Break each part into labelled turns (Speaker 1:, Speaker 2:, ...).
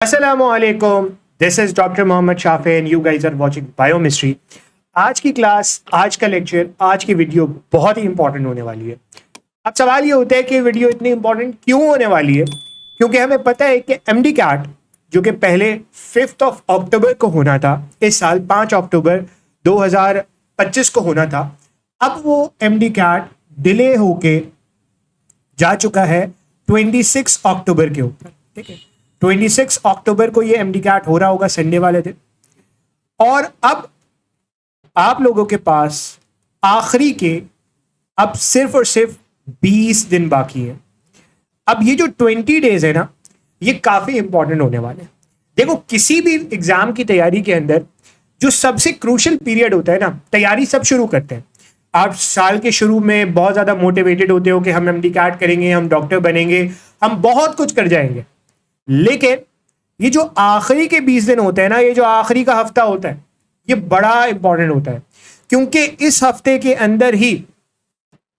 Speaker 1: Assalamualaikum. This is Dr. Mohammed Shafi and you guys are watching Biochemistry. आज की class, आज का lecture, आज की वीडियो बहुत ही इंपॉर्टेंट होने वाली है। अब सवाल ये होता है कि वीडियो इतनी इंपॉर्टेंट क्यों होने वाली है, क्योंकि हमें पता है कि एमडी कैट जो कि पहले 5 अक्टूबर को होना था, इस साल 5 अक्टूबर 2025 को होना था, अब वो एमडी कैट डिले होके जा चुका है 26 अक्टूबर के ऊपर। ठीक है, 26 अक्टूबर को ये एमडी कैट हो रहा होगा संडे वाले दिन। और अब आप लोगों के पास आखिरी के अब सिर्फ और सिर्फ 20 दिन बाकी है। अब ये जो 20 डेज है ना, ये काफी इंपॉर्टेंट होने वाले हैं। देखो, किसी भी एग्जाम की तैयारी के अंदर जो सबसे क्रूशियल पीरियड होता है ना, तैयारी सब शुरू करते हैं। आप साल के शुरू में बहुत ज्यादा मोटिवेटेड होते हो कि हम एमडी कैट करेंगे, हम डॉक्टर बनेंगे, हम बहुत कुछ कर जाएंगे। लेकिन ये जो आखिरी के 20 दिन होते हैं ना, ये जो आखिरी का हफ्ता होता है, ये बड़ा इंपॉर्टेंट होता है, क्योंकि इस हफ्ते के अंदर ही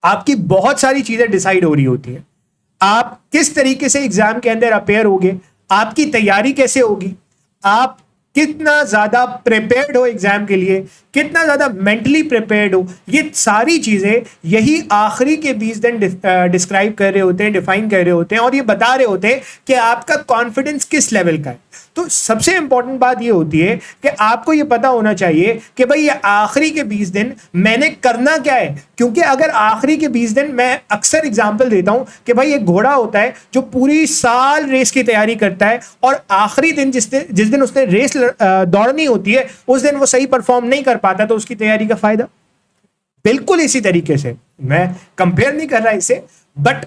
Speaker 1: आपकी बहुत सारी चीजें डिसाइड हो रही होती हैं। आप किस तरीके से एग्जाम के अंदर अपेयर होगे, आपकी तैयारी कैसे होगी, आप कितना ज्यादा प्रिपेयर्ड हो एग्जाम के लिए, कितना ज्यादा मेंटली प्रिपेयर्ड हो, ये सारी चीजें यही आखिरी के 20 दिन डिस्क्राइब कर रहे होते हैं, डिफाइन कर रहे होते हैं, और ये बता रहे होते हैं कि आपका कॉन्फिडेंस किस लेवल का है। तो सबसे इंपॉर्टेंट बात ये होती है कि आपको ये पता होना चाहिए कि भाई ये आखिरी के 20 दिन मैंने करना क्या है। क्योंकि अगर आखिरी के 20 दिन, मैं अक्सर एग्जाम्पल देता हूं कि भाई एक घोड़ा होता है जो पूरी साल रेस की तैयारी करता है, और आखिरी दिन जिस दिन उसने रेस दौड़नी होती है, उस दिन वो सही परफॉर्म नहीं कर पाता, तो उसकी तैयारी का फायदा। बिल्कुल इसी तरीके से, मैं कंपेयर नहीं कर रहा इसे, बट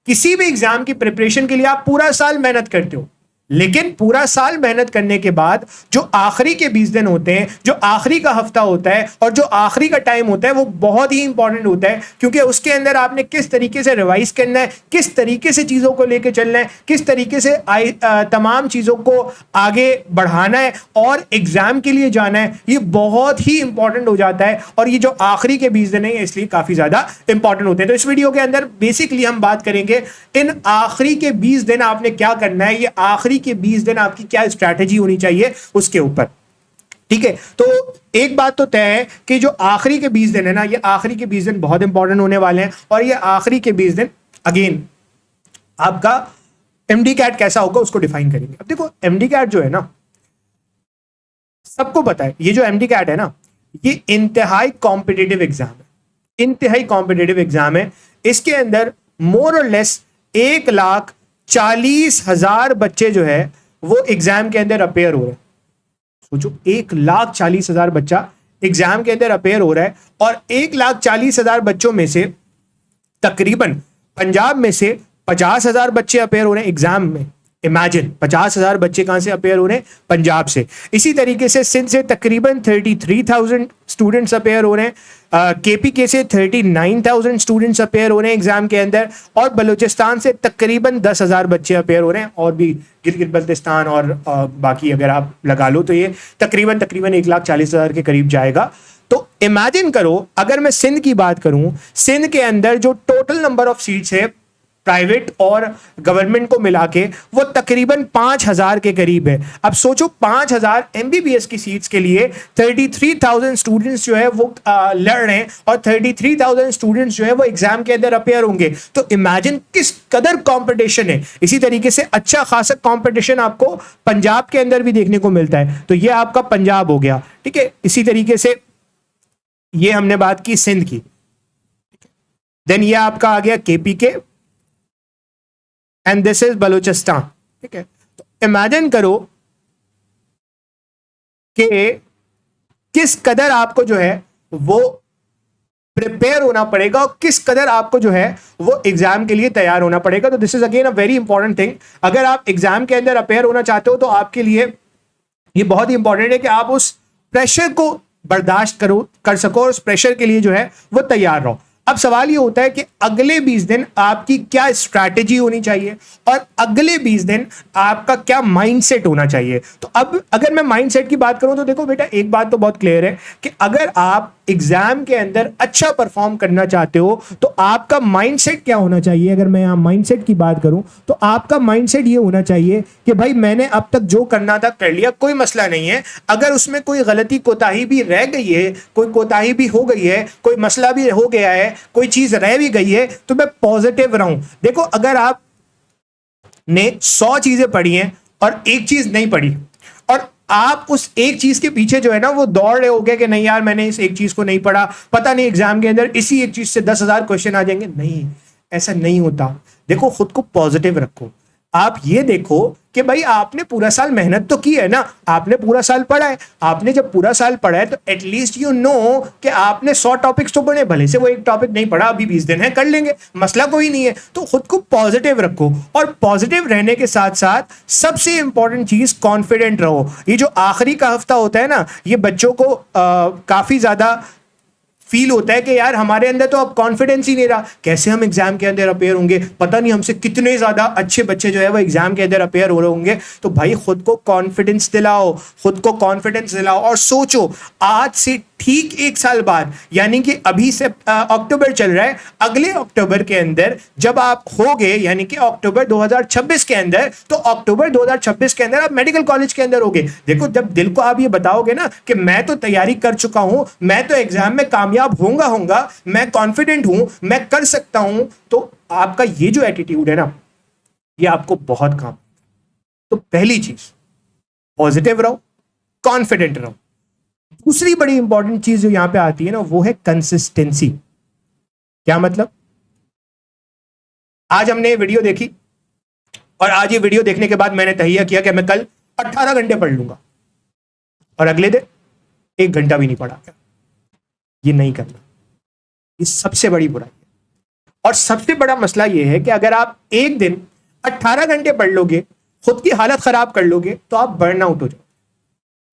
Speaker 1: किसी भी एग्जाम की प्रिपरेशन के लिए आप पूरा साल मेहनत करते हो, लेकिन पूरा साल मेहनत करने के बाद जो आखिरी के 20 दिन होते हैं, जो आखिरी का हफ्ता होता है और जो आखिरी का टाइम होता है, वो बहुत ही इंपॉर्टेंट होता है। क्योंकि उसके अंदर आपने किस तरीके से रिवाइज करना है, किस तरीके से चीजों को लेकर चलना है, किस तरीके से तमाम चीजों को आगे बढ़ाना है और एग्जाम के लिए जाना है, ये बहुत ही इंपॉर्टेंट हो जाता है। और ये जो आखिरी के 20 दिन है, इसलिए काफी ज्यादा इंपॉर्टेंट होते हैं। तो इस वीडियो के अंदर बेसिकली हम बात करेंगे इन आखिरी के 20 दिन आपने क्या करना है, ये आखिरी के 20 दिन आपकी क्या स्ट्रैटेजी होनी चाहिए उसके ऊपर। ठीक है, तो एक बात तो तय है कि जो आखिरी के 20 दिन है ना, ये आखिरी के 20 दिन बहुत इंपॉर्टेंट होने वाले हैं। और ये आखिरी के 20 दिन अगेन आपका एमडी कैट कैसा होगा उसको डिफाइन करेंगे। अब देखो, एमडी कैट जो है ना, सबको पता है, ये जो एमडी कैट है ना, ये इंतहाई कॉम्पिटिटिव एग्जाम है, इंतहाई कॉम्पिटिटिव एग्जाम है। इसके अंदर मोर और लेस 1,40,000 बच्चे जो है वो एग्जाम के अंदर अपेयर हो रहे हैं। सोचो, 1,40,000 बच्चा एग्जाम के अंदर अपेयर हो रहा है, और 1,40,000 बच्चों में से तकरीबन पंजाब में से 50,000 बच्चे अपेयर हो रहे हैं एग्जाम में। इमेजिन, 50,000 बच्चे कहां से अपेयर हो रहे हैं? पंजाब से। इसी तरीके से सिंध से तकरीबन 33,000 स्टूडेंट्स अपेयर हो रहे हैं, केपीके से 39,000 स्टूडेंट्स अपेयर हो रहे हैं एग्जाम के अंदर, और बलूचिस्तान से तकरीबन 10,000 बच्चे अपेयर हो रहे हैं, और भी गिलगित बल्तिस्तान और बाकी अगर आप लगा लो तो ये तकरीबन 1,40,000 के करीब जाएगा। तो इमेजिन करो, अगर मैं सिंध की बात करूं, सिंध के अंदर जो टोटल नंबर ऑफ सीट्स है प्राइवेट और गवर्नमेंट को मिला के, वो तकरीबन 5,000 के करीब है। अब सोचो, 5,000 एमबीबीएस की सीट्स के लिए 33,000 स्टूडेंट्स जो है वो लड़ रहे हैं, और 33,000 स्टूडेंट्स जो है वो एग्जाम के अंदर अपेयर होंगे। तो इमेजिन किस कदर कंपटीशन है। इसी तरीके से अच्छा खासा कंपटीशन आपको पंजाब के अंदर भी देखने को मिलता है। तो ये आपका पंजाब हो गया, ठीक है। इसी तरीके से ये हमने बात की सिंध की, देन ये आपका आ गया KPK, and this is Balochistan. ठीक है, तो इमेजिन करो कि किस कदर आपको जो है वो प्रिपेयर होना पड़ेगा, और किस कदर आपको जो है वो एग्जाम के लिए तैयार होना पड़ेगा। तो this is again a very important thing. अगर आप एग्जाम के अंदर अपेयर होना चाहते हो, तो आपके लिए ये बहुत ही इंपॉर्टेंट है कि आप उस प्रेशर को बर्दाश्त कर सको, और उस प्रेशर के लिए जो है वो तैयार रहो। अब सवाल ये होता है कि अगले 20 दिन आपकी क्या स्ट्रैटेजी होनी चाहिए और अगले 20 दिन आपका क्या माइंडसेट होना चाहिए। तो अब अगर मैं माइंडसेट की बात करूं तो देखो बेटा, एक बात तो बहुत क्लियर है कि अगर आप एग्जाम के अंदर अच्छा परफॉर्म करना चाहते हो तो आपका माइंडसेट क्या होना चाहिए। अगर मैं यहां माइंडसेट की बात करूं तो आपका माइंडसेट ये होना चाहिए कि भाई मैंने अब तक जो करना था कर लिया, कोई मसला नहीं है। अगर उसमें कोई गलती कोताही भी रह गई है, कोई कोताही भी हो गई है, कोई मसला भी हो गया है, कोई चीज रह भी गई है, तो मैं पॉजिटिव रहूं। देखो, अगर आप ने 100 चीजें पढ़ी हैं और एक चीज नहीं पढ़ी और आप उस एक चीज के पीछे जो है ना वो दौड़ रहे होगे कि नहीं यार मैंने इस एक चीज को नहीं पढ़ा, पता नहीं एग्जाम के अंदर इसी एक चीज से 10,000 क्वेश्चन आ जाएंगे, नहीं, ऐसा नहीं होता। देखो, खुद को पॉजिटिव रखो। आप ये देखो कि भाई आपने पूरा साल मेहनत तो की है ना, आपने पूरा साल पढ़ा है। आपने जब पूरा साल पढ़ा है तो एटलीस्ट यू नो कि आपने 100 टॉपिक्स तो पढ़े, भले से वो एक टॉपिक नहीं पढ़ा, अभी 20 दिन है, कर लेंगे, मसला कोई नहीं है। तो खुद को पॉजिटिव रखो और पॉजिटिव रहने के साथ साथ सबसे इंपॉर्टेंट चीज कॉन्फिडेंट रहो। ये जो आखिरी का हफ्ता होता है ना, ये बच्चों को काफी ज्यादा फील होता है कि यार हमारे अंदर तो अब कॉन्फिडेंस ही नहीं रहा, कैसे हम एग्जाम के अंदर अपेयर होंगे, पता नहीं हमसे कितने ज्यादा अच्छे बच्चे जो है वो एग्जाम के अंदर अपेयर हो रहे होंगे। तो भाई खुद को कॉन्फिडेंस दिलाओ, खुद को कॉन्फिडेंस दिलाओ और सोचो आज से ठीक 1 साल बाद, यानी कि अभी से अक्टूबर चल रहा है, अगले अक्टूबर के अंदर जब आप होगे, यानी कि अक्टूबर 2026 के अंदर, तो अक्टूबर 2026 के अंदर आप मेडिकल कॉलेज के अंदर होगे। देखो, जब दिल को आप ये बताओगे ना कि मैं तो तैयारी कर चुका हूं, मैं तो एग्जाम में कामयाब होऊंगा, मैं कॉन्फिडेंट हूं, मैं कर सकता हूं, तो आपका ये जो एटीट्यूड है ना, ये आपको बहुत काम। तो पहली चीज पॉजिटिव रहो, कॉन्फिडेंट रहो। दूसरी बड़ी इंपॉर्टेंट चीज जो यहां पे आती है ना, वो है कंसिस्टेंसी। क्या मतलब? आज हमने वीडियो देखी और आज ये वीडियो देखने के बाद मैंने तहिया किया कि मैं कल 18 घंटे पढ़ लूंगा और अगले दिन 1 घंटा भी नहीं पढ़ा। ये नहीं करना, ये सबसे बड़ी बुराई है। और सबसे बड़ा मसला ये है कि अगर आप एक दिन 18 घंटे पढ़ लोगे, खुद की हालत खराब कर लोगे, तो आप बर्न आउट हो जाओ।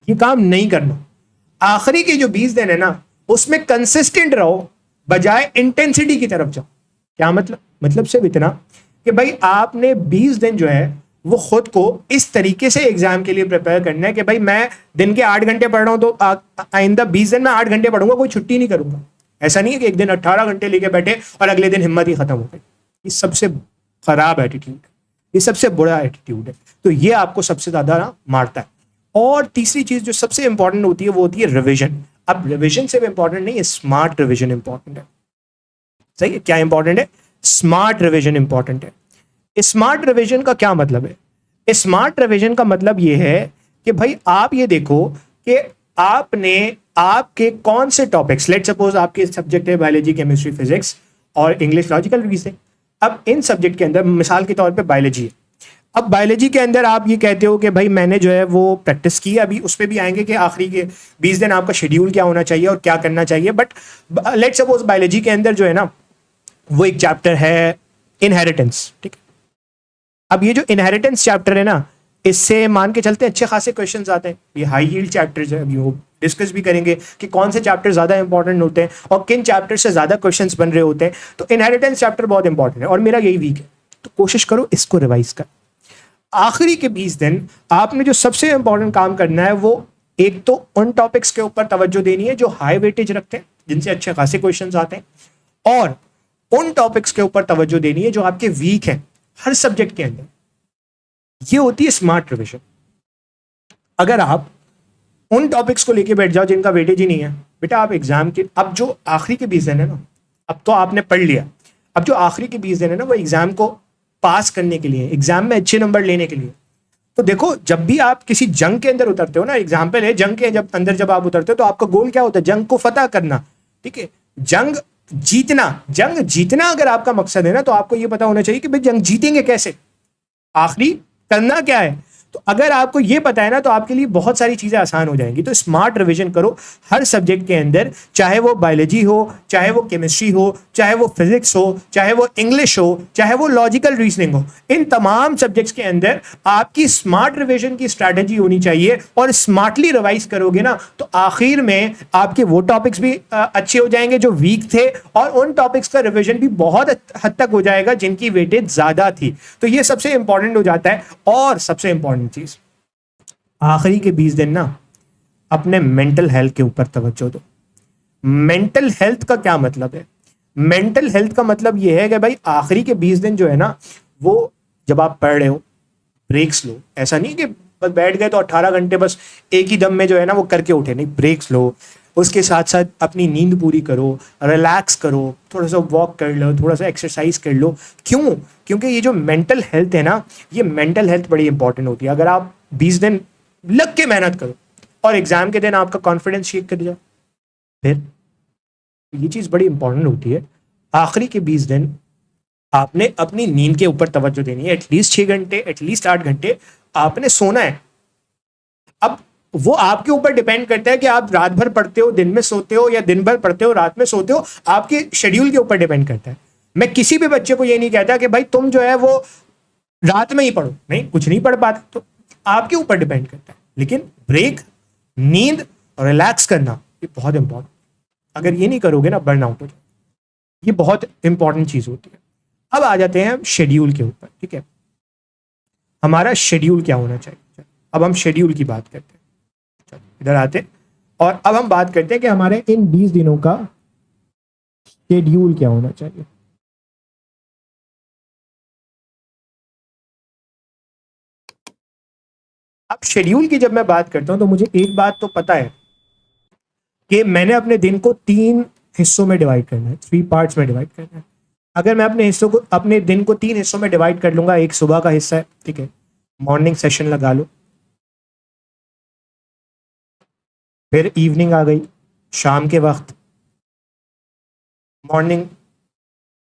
Speaker 1: ये काम नहीं करना। आखिरी के जो 20 दिन है ना, उसमें कंसिस्टेंट रहो, बजाय इंटेंसिटी की तरफ जाओ। क्या मतलब? मतलब सिर्फ इतना कि भाई आपने 20 दिन जो है वो खुद को इस तरीके से एग्जाम के लिए प्रिपेयर करना है कि भाई मैं दिन के 8 घंटे पढ़ रहा हूं तो आइंदा 20 दिन में 8 घंटे पढ़ूंगा, कोई छुट्टी नहीं करूंगा। ऐसा नहीं है कि एक दिन 18 घंटे लेके बैठे और अगले दिन हिम्मत ही खत्म हो गई। ये सबसे खराब एटीट्यूड है, ये सबसे बुरा एटीट्यूड है। तो ये आपको सबसे ज्यादा ना मारता है। और तीसरी चीज जो सबसे इंपॉर्टेंट होती है वो होती है रिविजन। अब रिविजन सिर्फ इंपॉर्टेंट नहीं है, स्मार्ट रिविजन इंपॉर्टेंट है। सही है? क्या इंपॉर्टेंट है? स्मार्ट रिविजन इंपॉर्टेंट है। स्मार्ट रिविजन का क्या मतलब है? स्मार्ट रिविजन का मतलब यह है कि भाई आप ये देखो कि आपने आपके कौन से टॉपिक्स, लेट सपोज आपके सब्जेक्ट है बायोलॉजी, केमिस्ट्री, फिजिक्स और इंग्लिश, लॉजिकल रीजनिंग। अब इन सब्जेक्ट के अंदर मिसाल के तौर पे बायोलॉजी है। अब बायोलॉजी के अंदर आप ये कहते हो कि भाई मैंने जो है वो प्रैक्टिस की, अभी उस पर भी आएंगे कि आखिरी के 20 दिन आपका शेड्यूल क्या होना चाहिए और क्या करना चाहिए। बट लेट सपोज बायोलॉजी के अंदर जो है ना वो एक चैप्टर है इनहेरिटेंस। ठीक है, अब ये जो इनहेरिटेंस चैप्टर है ना, इससे मान के चलते अच्छे खासे क्वेश्चंस आते हैं। ये हाई यील्ड चैप्टर्स है, अभी वो डिस्कस भी करेंगे कि कौन से चैप्टर ज्यादा इंपॉर्टेंट होते हैं और किन चैप्टर से ज्यादा क्वेश्चंस बन रहे होते हैं। तो इनहेरिटेंस चैप्टर बहुत इंपॉर्टेंट है और मेरा यही वीक है, तो कोशिश करो इसको रिवाइज कर। आखिरी के 20 दिन आपने जो सबसे इंपॉर्टेंट काम करना है वो एक तो उन टॉपिक्स के ऊपर तवज्जो देनी है जो हाई वेटेज रखते हैं, जिनसे अच्छे खासे क्वेश्चंस आते हैं, और उन टॉपिक्स के ऊपर तवज्जो देनी है जो आपके वीक हैं हर सब्जेक्ट के अंदर। ये होती है स्मार्ट रिविजन। अगर आप उन टॉपिक्स को लेके बैठ जाओ जिनका वेटेज ही नहीं है, बेटा आप एग्जाम के, अब जो आखिरी के 20 दिन है ना, अब तो आपने पढ़ लिया, अब जो आखिरी के 20 दिन है ना वो एग्जाम को पास करने के लिए, एग्जाम में अच्छे नंबर लेने के लिए। तो देखो, जब भी आप किसी जंग के अंदर उतरते हो ना, एग्जाम्पल है जंग के जब आप उतरते हो तो आपका गोल क्या होता है? जंग को फतह करना। ठीक है, जंग जीतना अगर आपका मकसद है ना, तो आपको यह पता होना चाहिए कि भाई जंग जीतेंगे कैसे, आखिरी करना क्या है। तो अगर आपको ये पता है ना तो आपके लिए बहुत सारी चीजें आसान हो जाएंगी। तो स्मार्ट रिवीजन करो हर सब्जेक्ट के अंदर, चाहे वो बायोलॉजी हो, चाहे वो केमिस्ट्री हो, चाहे वो फिजिक्स हो, चाहे वो इंग्लिश हो, चाहे वो लॉजिकल रीजनिंग हो। इन तमाम सब्जेक्ट्स के अंदर आपकी स्मार्ट रिवीजन की स्ट्रैटेजी होनी चाहिए, और स्मार्टली रिवाइज करोगे ना तो आखिर में आपके वो टॉपिक्स भी अच्छे हो जाएंगे जो वीक थे, और उन टॉपिक्स का रिवीजन भी बहुत हद तक हो जाएगा जिनकी वेटेज ज्यादा थी। तो ये सबसे इंपॉर्टेंट हो जाता है। और सबसे इंपॉर्टेंट चीज, आखिरी के 20 दिन ना अपने मेंटल हेल्थ के ऊपर तवज्जो दो। मेंटल हेल्थ का क्या मतलब है? मेंटल हेल्थ का मतलब यह है कि भाई आखिरी के 20 दिन जो है ना, वो जब आप पढ़ रहे हो ब्रेक्स लो। ऐसा नहीं कि बस बैठ गए तो 18 घंटे बस एक ही दम में जो है ना वो करके उठे, नहीं, ब्रेक्स लो। उसके साथ साथ अपनी नींद पूरी करो, रिलैक्स करो, थोड़ा सा वॉक कर लो, थोड़ा सा एक्सरसाइज कर लो। क्यों? क्योंकि ये जो मेंटल हेल्थ है ना, ये मेंटल हेल्थ बड़ी इंपॉर्टेंट होती है। अगर आप 20 दिन लग के मेहनत करो और एग्जाम के दिन आपका कॉन्फिडेंस शेक कर जाए, फिर ये चीज़ बड़ी इंपॉर्टेंट होती है। आखिरी के 20 दिन आपने अपनी नींद के ऊपर तवज्जो देनी है। एटलीस्ट 6 घंटे, एटलीस्ट 8 घंटे आपने सोना है। अब वो आपके ऊपर डिपेंड करता है कि आप रात भर पढ़ते हो, दिन में सोते हो, या दिन भर पढ़ते हो, रात में सोते हो। आपके शेड्यूल के ऊपर डिपेंड करता है। मैं किसी भी बच्चे को ये नहीं कहता कि भाई तुम जो है वो रात में ही पढ़ो, नहीं, कुछ नहीं पढ़ पाते, तो आपके ऊपर डिपेंड करता है। लेकिन ब्रेक, नींद, रिलैक्स करना, ये बहुत इंपॉर्टेंट। अगर ये नहीं करोगे ना, बर्न आउट हो जाए। ये बहुत इंपॉर्टेंट चीज होती है। अब आ जाते हैं हम शेड्यूल के ऊपर। ठीक है, हमारा शेड्यूल क्या होना चाहिए? अब हम शेड्यूल की बात करते हैं। इधर आते, और अब हम बात करते हैं कि हमारे इन 20 दिनों का शेड्यूल क्या होना चाहिए। अब शेड्यूल की जब मैं बात करता हूं तो मुझे एक बात तो पता है कि मैंने अपने दिन को 3 हिस्सों में डिवाइड करना है, 3 पार्ट्स में डिवाइड करना है। अगर मैं अपने दिन को 3 हिस्सों में डिवाइड कर लूंगा, एक सुबह का हिस्सा है, ठीक है, मॉर्निंग सेशन लगा लो, फिर इवनिंग आ गई, शाम के वक्त, मॉर्निंग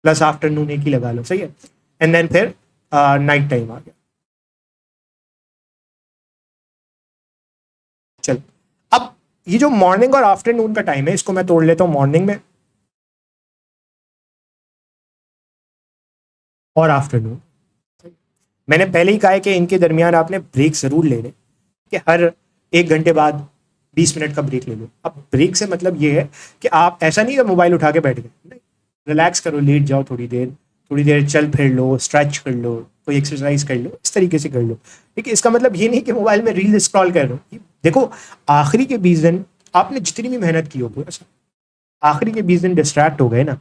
Speaker 1: प्लस आफ्टरनून एक ही लगा लो, सही है, एंड देन फिर नाइट टाइम आ गया। चल, अब ये जो मॉर्निंग और आफ्टरनून का टाइम है, इसको मैं तोड़ लेता हूं मॉर्निंग में और आफ्टरनून। मैंने पहले ही कहा है कि इनके दरमियान आपने ब्रेक जरूर ले लें, कि हर 1 घंटे बाद 20 मिनट का ब्रेक ले लो। अब ब्रेक से मतलब ये है कि आप ऐसा नहीं कि मोबाइल उठा के बैठ गए, नहीं, रिलैक्स करो, लेट जाओ, थोड़ी देर चल फिर लो, स्ट्रेच कर लो, कोई एक्सरसाइज कर लो, इस तरीके से कर लो। ठीक है, इसका मतलब ये नहीं कि मोबाइल में रील स्क्रॉल कर लो। देखो, आखिरी के 20 दिन आपने जितनी भी मेहनत की हो, पूरा सा आखिरी के 20 दिन डिस्ट्रैक्ट हो गए ना,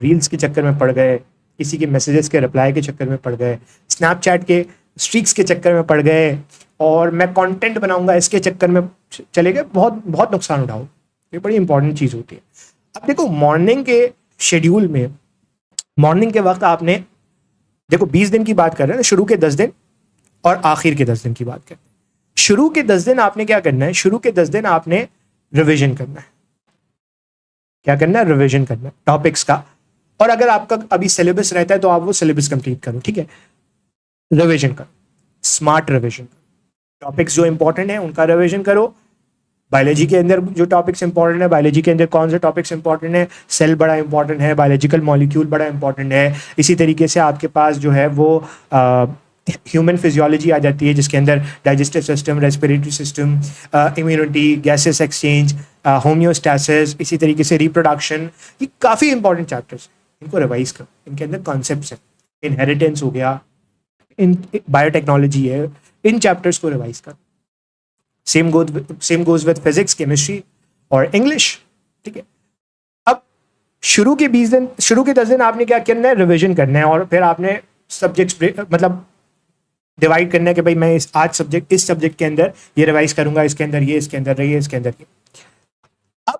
Speaker 1: रील्स के चक्कर में पड़ गए, किसी के मैसेजेस के रिप्लाई के चक्कर में पड़ गए, स्नैपचैट के स्ट्रीक्स के चक्कर में पड़ गए, और मैं कंटेंट बनाऊंगा इसके चक्कर में चले गए, बहुत बहुत नुकसान उठाओ। ये बड़ी इंपॉर्टेंट चीज़ होती है। अब देखो, मॉर्निंग के शेड्यूल में, मॉर्निंग के वक्त आपने, देखो 20 दिन की बात कर रहे हैं ना, शुरू के 10 दिन और आखिर के 10 दिन की बात करें। शुरू के 10 दिन आपने क्या करना है? शुरू के 10 दिन आपने रिविजन करना है। क्या करना है? रिविजन करना है टॉपिक्स का। और अगर आपका अभी सिलेबस रहता है तो आप वो सिलेबस कंप्लीट करो, ठीक है, रिविजन करो, स्मार्ट रिविजन करो। टॉपिक्स जो इंपॉर्टेंट है उनका रिविजन करो। बायोलॉजी के अंदर जो टॉपिक्स इंपॉर्टेंट है, बायोलॉजी के अंदर कौन से टॉपिक्स इंपॉर्टेंट है, सेल बड़ा इंपॉर्टेंट है, बायोलॉजिकल मॉलिक्यूल बड़ा इंपॉर्टेंट है। इसी तरीके से आपके पास जो है वो ह्यूमन फिजियोलॉजी आ जाती है, जिसके अंदर digestive system, respiratory system, immunity, gases exchange, homeostasis, इसी तरीके से रिप्रोडक्शन। ये काफ़ी इंपॉर्टेंट चैप्टर्स, इनको रिवाइज करो। इनके अंदर कॉन्सेप्ट्स हैं, इनहेरिटेंस हो गया, इन बायोटेक्नोलॉजी है, इन चैप्टर्स को रिवाइज करो। Same goes with physics, chemistry और इंग्लिश। ठीक है, अब शुरू के 10 दिन आपने क्या करना है? रिवीजन करना है, और फिर आपने सब्जेक्ट्स मतलब डिवाइड करना है कि भाई मैं इस सब्जेक्ट के अंदर ये रिवाइज करूंगा, इसके अंदर ये, इसके अंदर ये, इसके अंदर ये। अब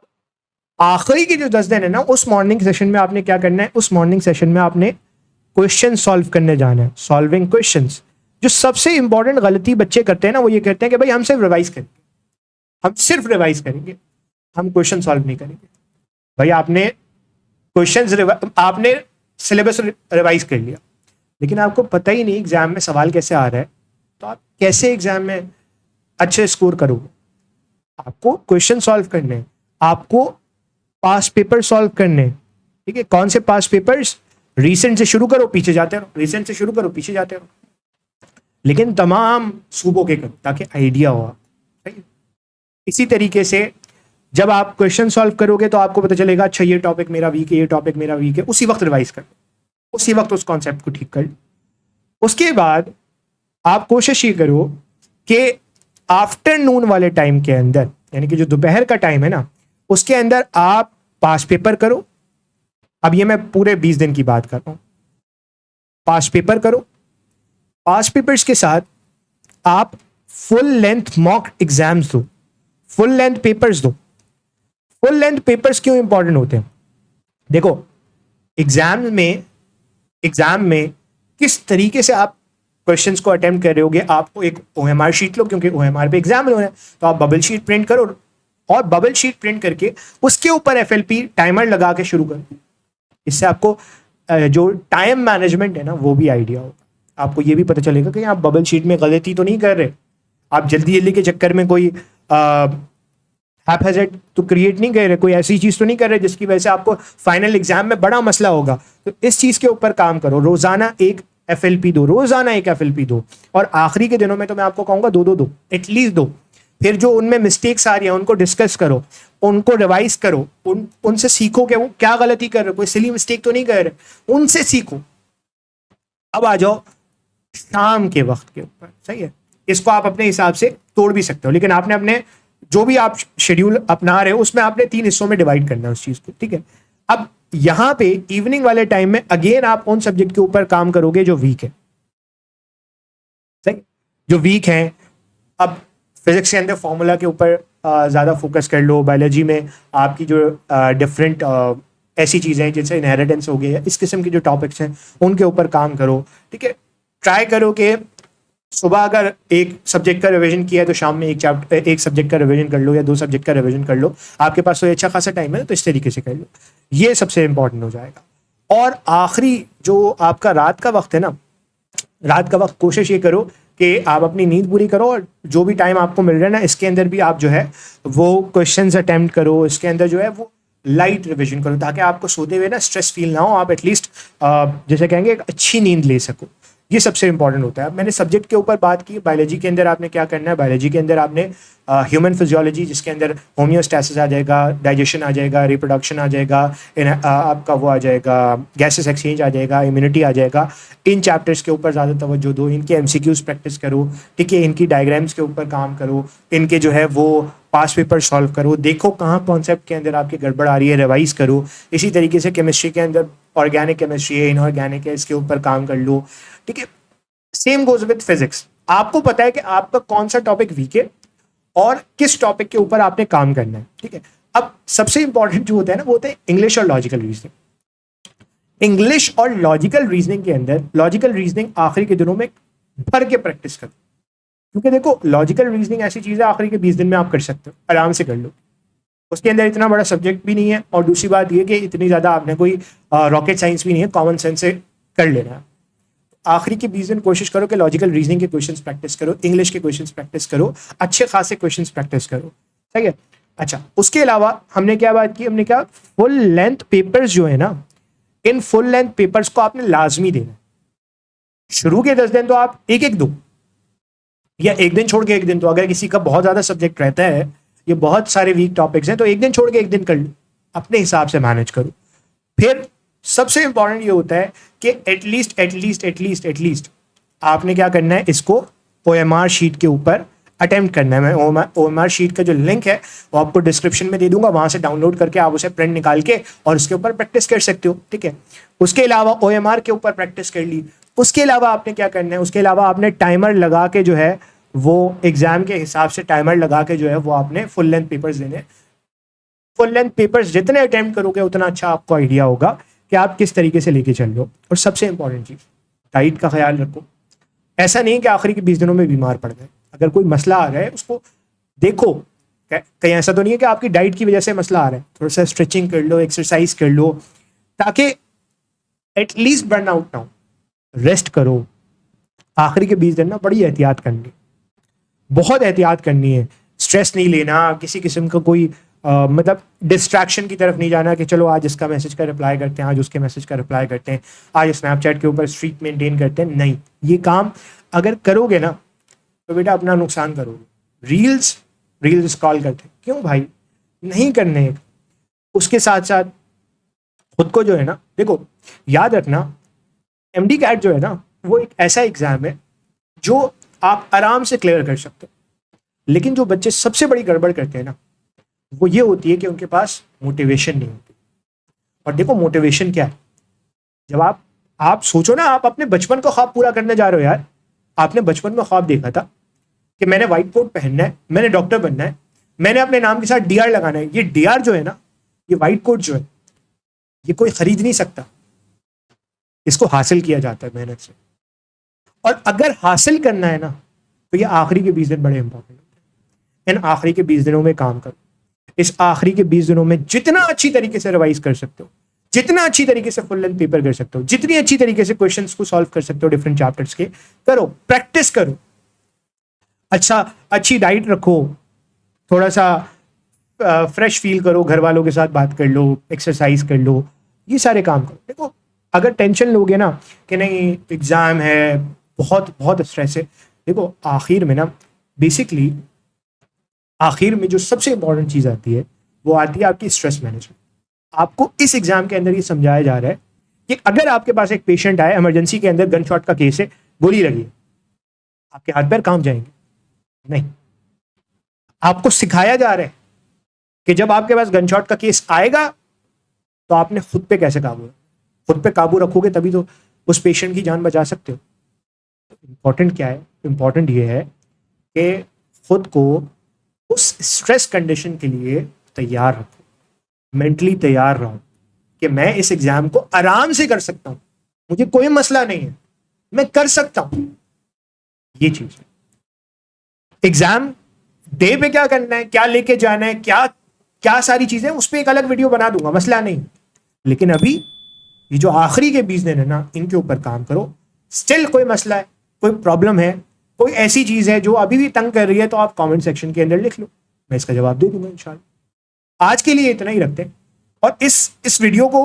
Speaker 1: आखिरी के जो 10 दिन है ना, उस मॉर्निंग सेशन में आपने क्या करना है? उस मॉर्निंग सेशन में आपने क्वेश्चन सॉल्व करने जाना है, सॉल्विंग क्वेश्चंस। जो सबसे इंपॉर्टेंट गलती बच्चे करते हैं ना, वो ये कहते हैं कि भाई हम सिर्फ रिवाइज करेंगे, हम क्वेश्चन सॉल्व नहीं करेंगे। भाई आपने सिलेबस रिवाइज कर लिया, लेकिन आपको पता ही नहीं एग्जाम में सवाल कैसे आ रहा है, तो आप कैसे एग्जाम में अच्छे स्कोर करोगे? आपको क्वेश्चन सॉल्व करने हैं, आपको पास्ट पेपर सॉल्व करने हैं, ठीक है। कौन से पास्ट पेपर्स? रीसेंट से शुरू करो, पीछे जाते रहो, रीसेंट से शुरू करो, पीछे जाते रहो, लेकिन तमाम सूबों के करो ताकि आइडिया हो आपको, सही है। इसी तरीके से जब आप क्वेश्चन सॉल्व करोगे तो आपको पता चलेगा अच्छा ये टॉपिक मेरा वीक है, ये टॉपिक मेरा वीक है, उसी वक्त रिवाइज कर लो, उसी वक्त उस कॉन्सेप्ट को ठीक कर लो। उसके बाद आप कोशिश ये करो कि आफ्टरनून वाले टाइम के अंदर, यानी कि जो दोपहर का टाइम है ना, उसके अंदर आप पास्ट पेपर करो। अब ये मैं पूरे 20 दिन की बात कर रहा हूं। पास्ट पेपर करो, पास्ट पेपर्स के साथ आप फुल लेंथ मॉक एग्जाम्स दो, फुल लेंथ पेपर्स दो। फुल लेंथ पेपर्स क्यों इंपॉर्टेंट होते हैं? देखो, एग्जाम में किस तरीके से आप क्वेश्चंस को अटेम्प्ट कर रहे होगे, आपको एक ओएमआर शीट लो, क्योंकि ओएमआर पे एग्जाम होना है, तो आप बबल शीट प्रिंट करो और बबल शीट प्रिंट करके उसके ऊपर एफएलपी टाइमर लगा के शुरू करो। इससे आपको जो टाइम मैनेजमेंट है ना वो भी आइडिया होगा। आपको ये भी पता चलेगा कि आप बबल शीट में गलती तो नहीं कर रहे, आप जल्दी जल्दी के चक्कर में कोई हैपहैज़र्ड तो क्रिएट नहीं कर रहे, कोई ऐसी चीज तो नहीं कर रहे जिसकी वजह से आपको फाइनल एग्जाम में बड़ा मसला होगा। तो इस चीज के ऊपर काम करो, रोजाना एक एफएलपी दो, रोजाना एक एफएलपी दो, और आखिरी के दिनों में तो मैं आपको कहूंगा दो एटलीस्ट दो। फिर जो उनमें मिस्टेक्स आ रही है उनको डिस्कस करो, उनको रिवाइज करो, उनसे सीखो कि वो क्या गलती कर रहे, कोई सिली मिस्टेक तो नहीं कर रहे, उनसे सीखो। अब आ जाओ शाम के वक्त के ऊपर, सही है। इसको आप अपने हिसाब से तोड़ भी सकते हो, लेकिन आपने अपने जो भी आप शेड्यूल अपना रहे हो उसमें आपने 3 हिस्सों में डिवाइड करना है उस चीज को, ठीक है। अब यहां पे इवनिंग वाले टाइम में अगेन आप उन सब्जेक्ट के ऊपर काम करोगे जो वीक है, सही, जो वीक है। अब फिजिक्स के अंदर फॉर्मूला के ऊपर ज्यादा फोकस कर लो, बायोलॉजी में आपकी जो डिफरेंट ऐसी चीजें हैं जैसे इनहेरिटेंस हो गया, इस किस्म के जो टॉपिक्स हैं उनके ऊपर काम करो, ठीक है। ट्राई करो कि सुबह अगर एक सब्जेक्ट का रिवीजन किया है तो शाम में एक सब्जेक्ट का रिवीजन कर लो या 2 सब्जेक्ट का रिवीजन कर लो। आपके पास तो अच्छा खासा टाइम है तो इस तरीके से कर लो, ये सबसे इंपॉर्टेंट हो जाएगा। और आखिरी जो आपका रात का वक्त है ना, रात का वक्त कोशिश ये करो कि आप अपनी नींद पूरी करो, और जो भी टाइम आपको मिल रहा है ना इसके अंदर भी आप जो है वो क्वेश्चंस अटेम्प्ट करो, इसके अंदर जो है वो लाइट रिवीजन करो, ताकि आपको सोते हुए ना स्ट्रेस फील ना हो, आप एटलीस्ट जैसे कहेंगे एक अच्छी नींद ले सको। ये सबसे इंपॉर्टेंट होता है। अब मैंने सब्जेक्ट के ऊपर बात की, बायोलॉजी के अंदर आपने क्या करना है, बायोलॉजी के अंदर आपने ह्यूमन फिजियोलॉजी, जिसके अंदर होम्योस्टैसिस आ जाएगा, डाइजेशन आ जाएगा, रिप्रोडक्शन आ जाएगा, आपका वो आ जाएगा गैसेस एक्सचेंज आ जाएगा, इम्यूनिटी आ जाएगा। इन चैप्टर्स के ऊपर ज़्यादा तवज्जो दो, इनके एमसीक्यूज प्रैक्टिस करो, ठीक है, इनकी डायग्राम्स के ऊपर काम करो, इनके जो है वो पास्ट पेपर सॉल्व करो, देखो कहाँ कॉन्सेप्ट के अंदर आपकी गड़बड़ आ रही है, रिवाइज करो। इसी तरीके से केमिस्ट्री के अंदर ऑर्गेनिक केमिस्ट्री है, इनऑर्गेनिक है, इसके ऊपर काम कर लो, ठीक है। सेम गोज विद फिजिक्स, आपको पता है कि आपका कौन सा टॉपिक वीक है और किस टॉपिक के ऊपर आपने काम करना है, ठीक है। अब सबसे इंपॉर्टेंट जो होता है ना वो होता है इंग्लिश और लॉजिकल रीजनिंग। इंग्लिश और लॉजिकल रीजनिंग के अंदर, लॉजिकल रीजनिंग आखिरी के दिनों में भर के प्रैक्टिस करो, क्योंकि देखो लॉजिकल रीजनिंग ऐसी चीज है आखिरी के 20 दिन में आप कर सकते हो, आराम से कर लो। उसके अंदर इतना बड़ा सब्जेक्ट भी नहीं है, और दूसरी बात ये कि इतनी ज्यादा आपने कोई रॉकेट साइंस भी नहीं है, कॉमन सेंस से कर लेना है। आखिरी के 20 दिन कोशिश करो कि लॉजिकल रीजनिंग के क्वेश्चंस प्रैक्टिस करो, इंग्लिश के क्वेश्चंस प्रैक्टिस करो, अच्छे खासे क्वेश्चंस प्रैक्टिस करो, ठीक है। अच्छा, उसके अलावा हमने क्या बात की, हमने कहा फुल लेंथ पेपर्स जो है ना, इन फुल लेंथ पेपर्स को आपने लाजमी देना है। शुरू के 10 दिन तो आप एक एक दो, या एक दिन छोड़ के एक दिन, तो अगर किसी का बहुत ज्यादा सब्जेक्ट रहता है, ये बहुत सारे वीक टॉपिक्स हैं, तो एक दिन छोड़ के एक दिन कर लो, अपने हिसाब से मैनेज करो। फिर सबसे इंपॉर्टेंट ये होता है कि एटलीस्ट आपने क्या करना है, इसको ओएमआर शीट के ऊपर अटेम्प्ट करना है। मैं ओएमआर शीट का जो लिंक है वो आपको डिस्क्रिप्शन में दे दूंगा, वहां से डाउनलोड करके आप उसे प्रिंट निकाल के और उसके ऊपर प्रैक्टिस कर सकते हो, ठीक है। उसके अलावा ओएमआर के ऊपर प्रैक्टिस कर ली, उसके अलावा आपने क्या करना है, उसके अलावा आपने टाइमर लगा के जो है वो एग्जाम के हिसाब से टाइमर लगा के जो है वो आपने फुल लेंथ पेपर्स देने। फुल लेंथ पेपर्स जितने अटेम्प्ट करोगे उतना अच्छा आपको आइडिया होगा कि आप किस तरीके से लेके चल लो। और सबसे इंपॉर्टेंट चीज, डाइट का ख्याल रखो। ऐसा नहीं कि आखिरी के 20 दिनों में बीमार पड़ गए, अगर कोई मसला आ रहा है उसको देखो, कहीं ऐसा तो नहीं है कि आपकी डाइट की वजह से मसला आ रहा है, थोड़ा सा स्ट्रेचिंग कर लो, एक्सरसाइज कर लो, ताकि एटलीस्ट बर्न आउट ना हो। रेस्ट करो, आखिरी के 20 दिन ना बड़ी एहतियात करनी है, बहुत एहतियात करनी है। स्ट्रेस नहीं लेना, किसी किस्म का कोई मतलब डिस्ट्रैक्शन की तरफ नहीं जाना कि चलो आज इसका मैसेज का रिप्लाई करते हैं, आज उसके मैसेज का रिप्लाई करते हैं, आज स्नैपचैट के ऊपर स्ट्रीक मेंटेन करते हैं। नहीं, ये काम अगर करोगे ना तो बेटा अपना नुकसान करोगे। रील्स स्क्रॉल करते क्यों भाई, नहीं करने। उसके साथ साथ खुद को जो है ना, देखो याद रखना, MD कैट जो है ना वो एक ऐसा एग्जाम है जो आप आराम से क्लियर कर सकते हो। लेकिन जो बच्चे सबसे बड़ी गड़बड़ करते हैं ना, वो ये होती है कि उनके पास मोटिवेशन नहीं होती। और देखो मोटिवेशन क्या है, जब आप सोचो ना, आप अपने बचपन का ख्वाब पूरा करने जा रहे हो यार। आपने बचपन में ख्वाब देखा था कि मैंने व्हाइट कोट पहनना है, मैंने डॉक्टर बनना है, मैंने अपने नाम के साथ DR लगाना है। ये DR जो है ना, ये व्हाइट कोट जो है, ये कोई खरीद नहीं सकता, इसको हासिल किया जाता है मेहनत से। और अगर हासिल करना है ना तो ये आखिरी के 20 दिन बड़े इंपॉर्टेंट होते हैं। इन आखिरी के 20 दिनों में काम करो। इस आखिरी के 20 दिनों में जितना अच्छी तरीके से रिवाइज कर सकते हो, जितना अच्छी तरीके से फुल लेंथ पेपर कर सकते हो, जितनी अच्छी तरीके से क्वेश्चंस को सॉल्व कर सकते हो डिफरेंट चैप्टर्स के, करो, प्रैक्टिस करो। अच्छी डाइट रखो, थोड़ा सा फ्रेश फील करो, घर वालों के साथ बात कर लो, एक्सरसाइज कर लो, ये सारे काम करो। देखो अगर टेंशन लोगे ना कि नहीं एग्जाम है, बहुत बहुत स्ट्रेस है, देखो आखिर में ना, बेसिकली आखिर में जो सबसे इंपॉर्टेंट चीज आती है वो आती है आपकी स्ट्रेस मैनेजमेंट। आपको इस एग्जाम के अंदर ये समझाया जा रहा है कि अगर आपके पास एक पेशेंट आए, इमरजेंसी के अंदर गन शॉट का केस है, गोली लगी है, आपके हाथ पैर कांप जाएंगे? नहीं। आपको सिखाया जा रहा है कि जब आपके पास गन शॉट का केस आएगा तो आपने खुद पे कैसे काबू, खुद पे काबू रखोगे तभी तो उस पेशेंट की जान बचा सकते हो। इंपॉर्टेंट क्या है? इंपॉर्टेंट ये है कि खुद को उस स्ट्रेस कंडीशन के लिए तैयार रखो, मेंटली तैयार रहो कि मैं इस एग्जाम को आराम से कर सकता हूं, मुझे कोई मसला नहीं है, मैं कर सकता हूं। ये चीज है। एग्जाम डे पे क्या करना है, क्या लेके जाना है, क्या क्या सारी चीजें, उस पर एक अलग वीडियो बना दूंगा, मसला नहीं। लेकिन अभी ये जो आखिरी के 20 दिन है ना, इनके ऊपर काम करो। स्टिल कोई मसला है, कोई प्रॉब्लम है, कोई ऐसी चीज है जो अभी भी तंग कर रही है, तो आप कमेंट सेक्शन के अंदर लिख लो, मैं इसका जवाब दे दूंगा इंशाल्लाह। आज के लिए इतना ही रखते हैं, और इस वीडियो को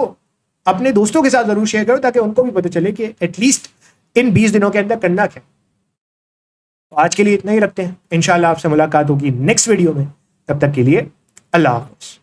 Speaker 1: अपने दोस्तों के साथ जरूर शेयर करो ताकि उनको भी पता चले कि एटलीस्ट इन 20 दिनों के अंदर करना क्या। तो आज के लिए इतना ही रखते हैं, इंशाल्लाह आपसे मुलाकात होगी नेक्स्ट वीडियो में। तब तक के लिए अल्लाह हाफ़िज़।